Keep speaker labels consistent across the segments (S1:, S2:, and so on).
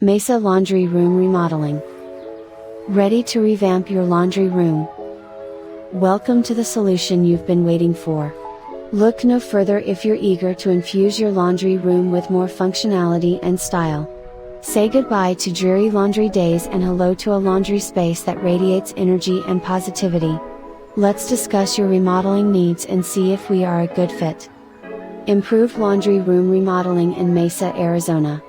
S1: Mesa Laundry Room Remodeling. Ready to revamp your laundry room? Welcome to the solution you've been waiting for. Look no further if you're eager to infuse your laundry room with more functionality and style. Say goodbye to dreary laundry days and hello to a laundry space that radiates energy and positivity. Let's discuss your remodeling needs and see if we are a good fit. Improved laundry room remodeling in Mesa, Arizona.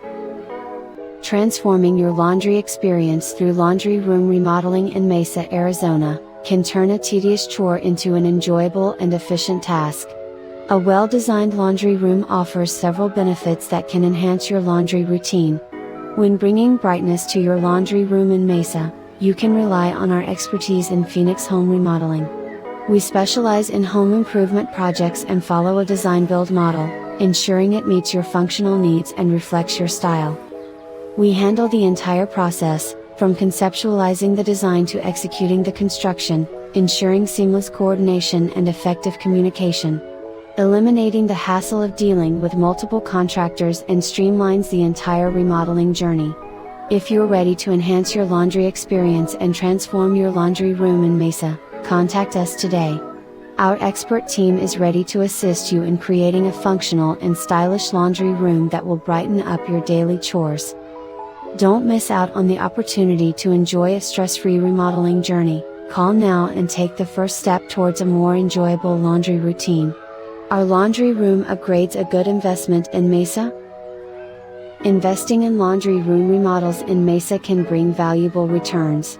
S1: Transforming your laundry experience through laundry room remodeling in Mesa, Arizona, can turn a tedious chore into an enjoyable and efficient task. A well-designed laundry room offers several benefits that can enhance your laundry routine. When bringing brightness to your laundry room in Mesa, you can rely on our expertise in Phoenix Home Remodeling. We specialize in home improvement projects and follow a design-build model, ensuring it meets your functional needs and reflects your style. We handle the entire process, from conceptualizing the design to executing the construction, ensuring seamless coordination and effective communication. Eliminating the hassle of dealing with multiple contractors and streamlines the entire remodeling journey. If you're ready to enhance your laundry experience and transform your laundry room in Mesa, contact us today. Our expert team is ready to assist you in creating a functional and stylish laundry room that will brighten up your daily chores. Don't miss out on the opportunity to enjoy a stress-free remodeling journey. Call now and take the first step towards a more enjoyable laundry routine. Are laundry room upgrades a good investment in Mesa? Investing in laundry room remodels in Mesa can bring valuable returns.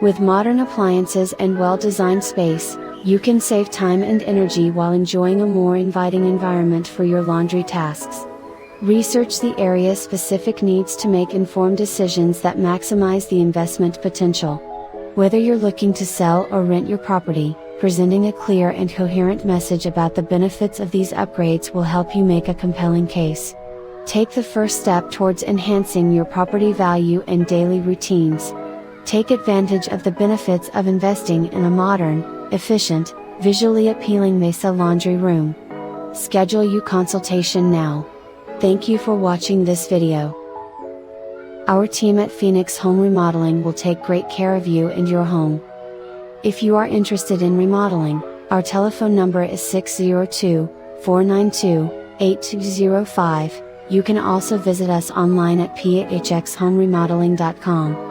S1: With modern appliances and well-designed space, you can save time and energy while enjoying a more inviting environment for your laundry tasks. Research the area's specific needs to make informed decisions that maximize the investment potential. Whether you're looking to sell or rent your property, presenting a clear and coherent message about the benefits of these upgrades will help you make a compelling case. Take the first step towards enhancing your property value and daily routines. Take advantage of the benefits of investing in a modern, efficient, visually appealing Mesa laundry room. Schedule your consultation now. Thank you for watching this video. Our team at Phoenix Home Remodeling will take great care of you and your home. If you are interested in remodeling, our telephone number is 602-492-8205. You can also visit us online at phxhomeremodeling.com.